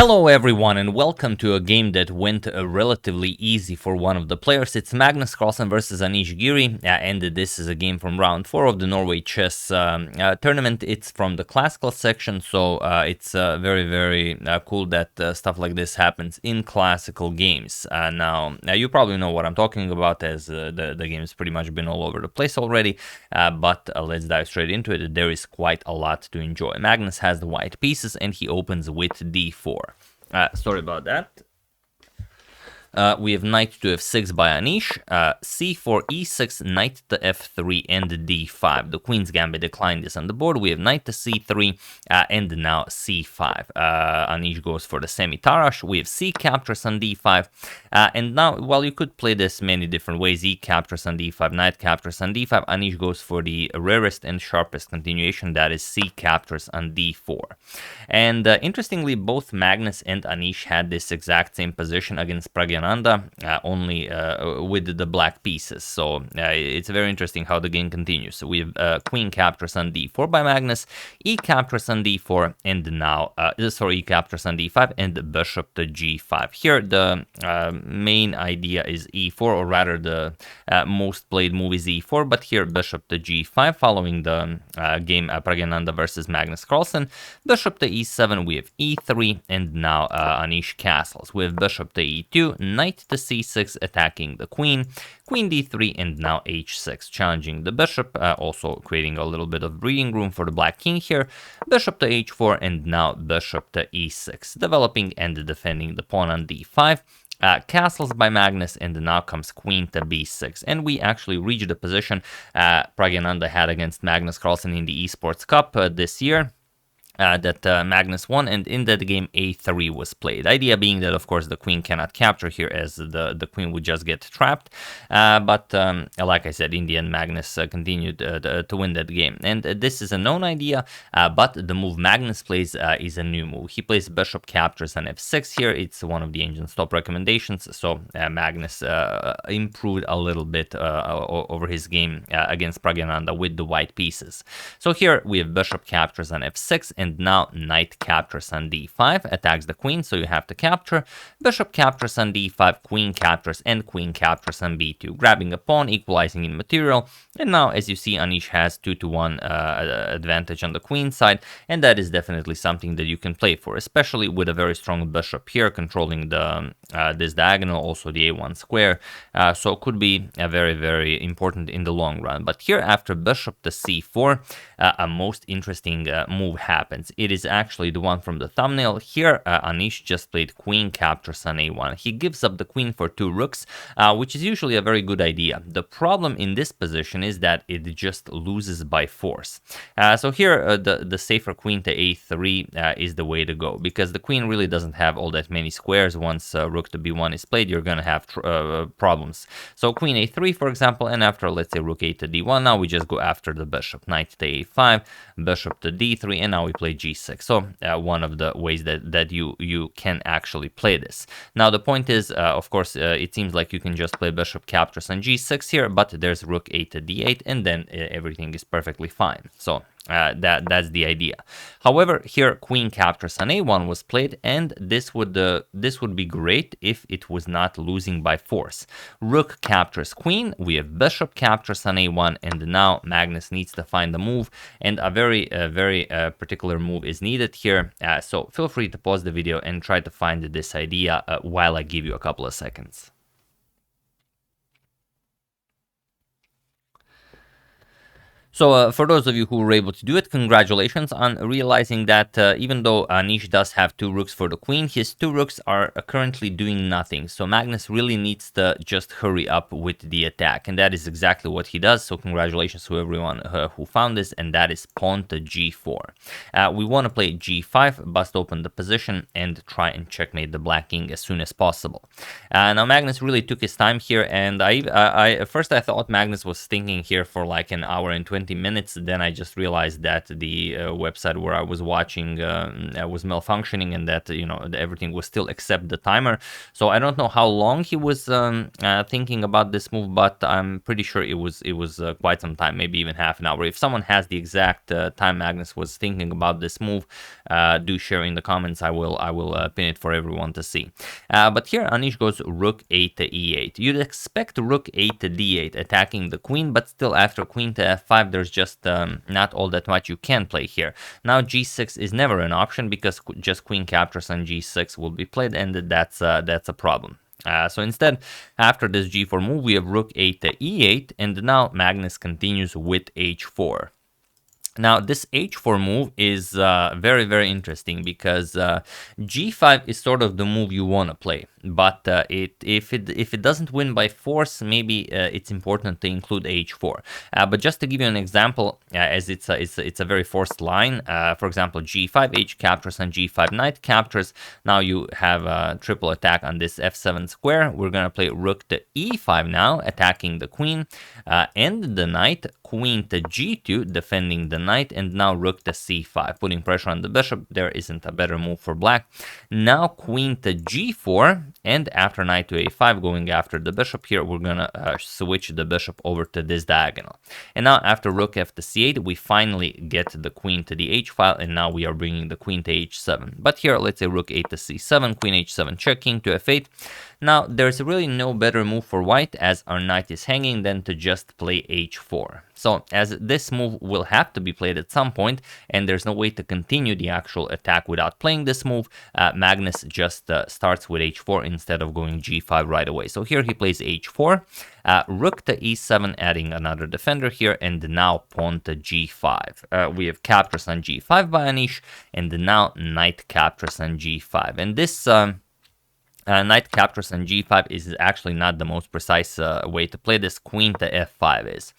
Hello everyone and welcome to a game that went relatively easy for one of the players. It's Magnus Carlsen versus Anish Giri, and this is a game from round 4 of the Norway Chess tournament. It's from the classical section, so it's very cool that stuff like this happens in classical games. Now you probably know what I'm talking about, as the game's pretty much been all over the place already, but let's dive straight into it. There is quite a lot to enjoy. Magnus has the white pieces and he opens with d4. Sorry about that. We have knight to f6 by Anish, c4, e6, knight to f3, and d5. The queen's gambit declined is on the board. We have knight to c3, and now c5. Anish goes for the Semi-Tarrasch. We have c captures on d5, and now, while you could play this many different ways, e captures on d5, knight captures on d5, Anish goes for the rarest and sharpest continuation, that is c captures on d4. And interestingly, both Magnus and Anish had this exact same position against Franje Tuđmana, only with the black pieces. So it's very interesting how the game continues. So we have queen captures on d4 by Magnus, e captures on d4, and now e captures on d5, and bishop to g5. Here the main idea is e4, or rather the most played move is e4, but here bishop to g5 following the game Franje Tuđmana versus Magnus Carlsen. Bishop to e7, we have e3, and now Anish castles. We have bishop to e2, knight to c6 attacking the queen, queen d3, and now h6 challenging the bishop, also creating a little bit of breathing room for the black king here. Bishop to h4, and now bishop to e6, developing and defending the pawn on d5. Castles by Magnus, and now comes queen to b6, and we actually reached the position Franje Tuđmana had against Magnus Carlsen in the Esports Cup this year. That Magnus won, and in that game a3 was played. Idea being that, of course, the queen cannot capture here, as the queen would just get trapped. But like I said, in the end, Magnus continued to win that game. And this is a known idea, but the move Magnus plays is a new move. He plays bishop captures on f6 here. It's one of the ancient stop recommendations, so Magnus improved a little bit over his game against Franje Tuđmana with the white pieces. So here we have bishop captures on f6, and now knight captures on d5, attacks the queen, so you have to capture. Bishop captures on d5, queen captures, and queen captures on b2, grabbing a pawn, equalizing in material. And now, as you see, Anish has 2-1 advantage on the queen side, and that is definitely something that you can play for, especially with a very strong bishop here controlling the this diagonal, also the a1 square. So it could be very important in the long run. But here, after bishop to c4, a most interesting move happens. It is actually the one from the thumbnail. Here, Anish just played queen captures on a1. He gives up the queen for 2 rooks, which is usually a very good idea. The problem in this position is that it just loses by force. So here, the safer queen to a3 is the way to go, because the queen really doesn't have all that many squares. Once rook to b1 is played, you're gonna have problems. So queen a3, for example, and after, let's say, rook a to d1, now we just go after the bishop. Knight to a5, bishop to d3, and now we play g6. So one of the ways that you can actually play this. Now the point is, of course, it seems like you can just play bishop captures on g6 here, but there's rook a to d8, and then everything is perfectly fine. So that's the idea. However, here queen captures on a1 was played, and this would be great if it was not losing by force. Rook captures queen, we have bishop captures on a1, and now Magnus needs to find the move, and a very particular move is needed here. So feel free to pause the video and try to find this idea while I give you a couple of seconds. So for those of you who were able to do it, congratulations on realizing that even though Anish does have 2 rooks for the queen, his 2 rooks are currently doing nothing. So Magnus really needs to just hurry up with the attack, and that is exactly what he does. So congratulations to everyone who found this, and that is pawn to g4. We want to play g5, bust open the position, and try and checkmate the black king as soon as possible. Now Magnus really took his time here, and at first I thought Magnus was thinking here for like an hour and 20 20 minutes. Then I just realized that the website where I was watching was malfunctioning, and that everything was still except the timer. So I don't know how long he was thinking about this move, but I'm pretty sure it was quite some time, maybe even half an hour. If someone has the exact time Magnus was thinking about this move, do share in the comments. I will pin it for everyone to see. But here Anish goes rook 8 to e8. You'd expect rook 8 to d8, attacking the queen, but still after queen to f5, there's just not all that much you can play here. Now g6 is never an option because just queen captures on g6 will be played, and that's a problem. So instead, after this g4 move, we have rook 8 to e8, and now Magnus continues with h4. Now, this h4 move is very, very interesting because g5 is sort of the move you want to play. But if it doesn't win by force, maybe it's important to include h4. But just to give you an example, as it's a very forced line. For example, g5, h captures, and g5 knight captures. Now you have a triple attack on this f7 square. We're gonna play rook to e5 now, attacking the queen and the knight. Queen to g2, defending the knight, and now rook to c5, putting pressure on the bishop. There isn't a better move for black. Now queen to g4, and after knight to a5, going after the bishop here, we're gonna switch the bishop over to this diagonal. And now after rook f to c8, we finally get the queen to the h file, and now we are bringing the queen to h7. But here, let's say rook 8 to c7, queen h7 check, king to f8. Now, there's really no better move for white as our knight is hanging than to just play h4. So, as this move will have to be played at some point, and there's no way to continue the actual attack without playing this move, Magnus just starts with h4 instead of going g5 right away. So here he plays h4, rook to e7, adding another defender here, and now pawn to g5. We have captures on g5 by Anish, and now knight captures on g5. And this knight captures on g5 is actually not the most precise way to play this. Queen to f5 is,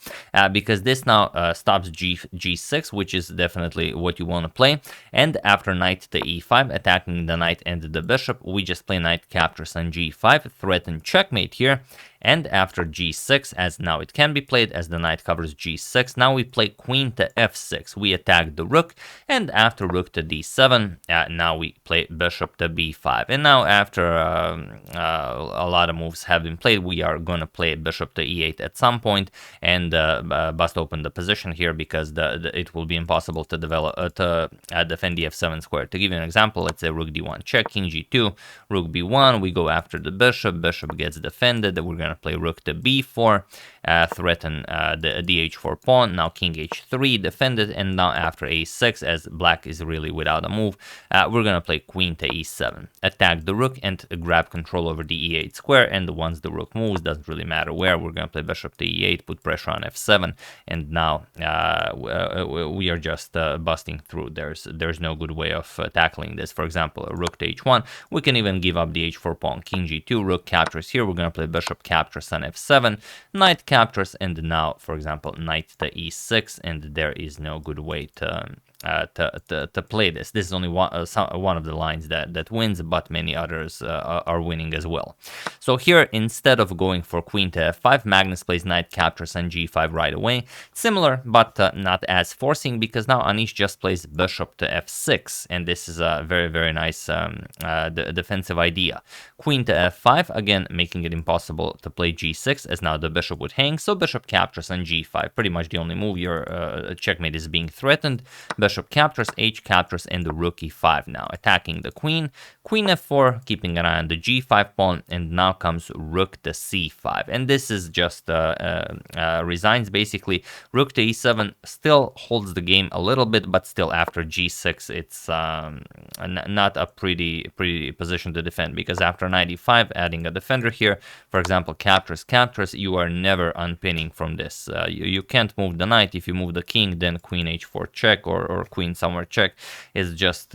because this now stops g6, which is definitely what you want to play. And after knight to e5, attacking the knight and the bishop, we just play knight captures on g5, threaten checkmate here. And after g6, as now it can be played, as the knight covers g6, now we play queen to f6. We attack the rook, and after rook to d7, now we play bishop to b5. And now after a lot of moves have been played, we are going to play bishop to e8 at some point, and bust open the position here, because it will be impossible to defend the f7 square. To give you an example, let's say rook d1 check, king g2, rook b1, we go after the bishop gets defended, we're going to play rook to b4, threaten the h4 pawn, now king h3, defended, and now after a6, as black is really without a move, we're going to play queen to e7, attack the rook and grab control over the e8 square, and once the rook moves, doesn't really matter where, we're going to play bishop to e8, put pressure on f7, and now we are just busting through. There's no good way of tackling this. For example, rook to h1, we can even give up the h4 pawn, king g2, rook captures here, we're going to play bishop captures on f7, knight captures, and now, for example, knight to e6, and there is no good way to play this. This is only one of the lines that wins, but many others are winning as well. So here, instead of going for queen to f5, Magnus plays knight captures on g5 right away. Similar, but not as forcing, because now Anish just plays bishop to f6, and this is a very, very nice defensive idea. Queen to f5, again, making it impossible to play g6, as now the bishop would hang, so bishop captures on g5, pretty much the only move. Your checkmate is being threatened. Bishop captures, h captures, and the rook e5 now, attacking the queen. Queen f4, keeping an eye on the g5 pawn, and now comes rook to c5. And this is just resigns, basically. Rook to e7 still holds the game a little bit, but still after g6, it's not a pretty position to defend, because after knight e5, adding a defender here, for example, captures, you are never unpinning from this. You can't move the knight. If you move the king, then queen h4 check, or queen somewhere check is just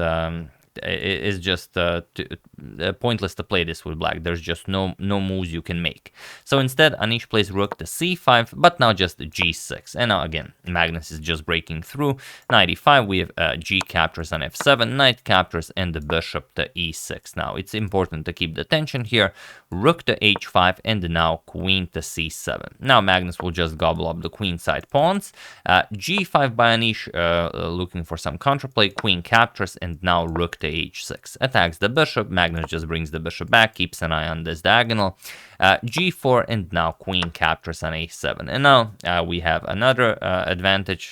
pointless to play this with black. There's just no moves you can make. So instead, Anish plays rook to c5, but now just g6. And now again, Magnus is just breaking through. Knight e5, we have g captures on f7, knight captures, and the bishop to e6. Now it's important to keep the tension here. Rook to h5, and now queen to c7. Now Magnus will just gobble up the queenside pawns. g5 by Anish, looking for some counterplay. Queen captures, and now rook to h6. Attacks the bishop. Magnus just brings the bishop back, keeps an eye on this diagonal. g4, and now queen captures on a7. And now we have another advantage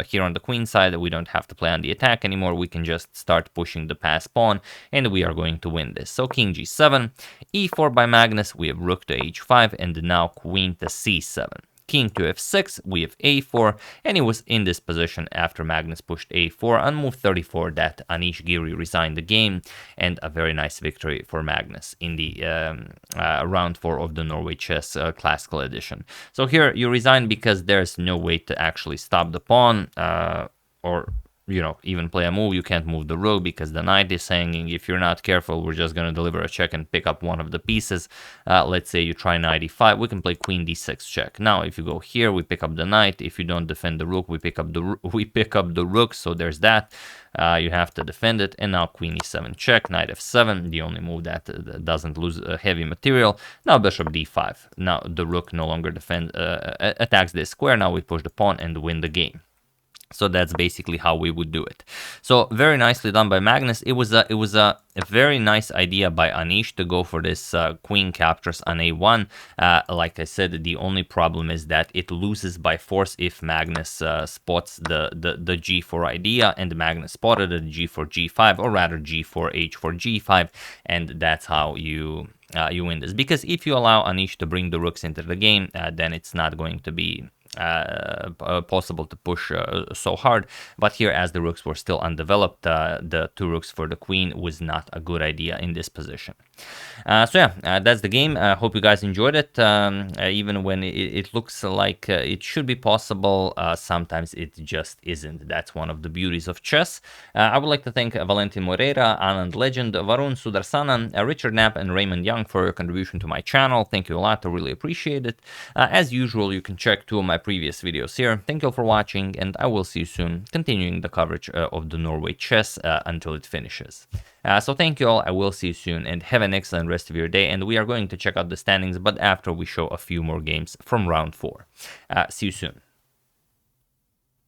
here on the queen side. We don't have to play on the attack anymore. We can just start pushing the pass pawn, and we are going to win this. So king g7, e4 by Magnus, we have rook to h5, and now queen to c7. King to f6, we have a4, and it was in this position after Magnus pushed a4 on move 34 that Anish Giri resigned the game, and a very nice victory for Magnus in the round 4 of the Norway Chess Classical Edition. So here you resign because there's no way to actually stop the pawn, or even play a move. You can't move the rook because the knight is hanging. If you're not careful, we're just going to deliver a check and pick up one of the pieces. Let's say you try knight e5, we can play queen d6 check. Now, if you go here, we pick up the knight. If you don't defend the rook, we pick up the rook. So there's that. You have to defend it. And now queen e7 check, knight f7, the only move that doesn't lose heavy material. Now bishop d5. Now the rook no longer attacks this square. Now we push the pawn and win the game. So that's basically how we would do it. So very nicely done by Magnus. It was a very nice idea by Anish to go for this queen captures on a1. Like I said, the only problem is that it loses by force if Magnus spots the g4 idea, and Magnus spotted the g4 g5, or rather g4 h4 g5, and that's how you win this. Because if you allow Anish to bring the rooks into the game, then it's not going to be possible to push so hard. But here, as the rooks were still undeveloped, the two rooks for the queen was not a good idea in this position. So yeah, that's the game. I hope you guys enjoyed it. Even when it looks like it should be possible, sometimes it just isn't. That's one of the beauties of chess. I would like to thank Valentin Moreira, Anand Legend, Varun Sudarsanan, Richard Knapp, and Raymond Young for your contribution to my channel. Thank you a lot. I really appreciate it. As usual, you can check 2 of my previous videos here. Thank you all for watching, and I will see you soon, continuing the coverage of the Norway Chess until it finishes. So thank you all. I will see you soon, and have an excellent rest of your day. And we are going to check out the standings, but after we show a few more games from round 4. See you soon.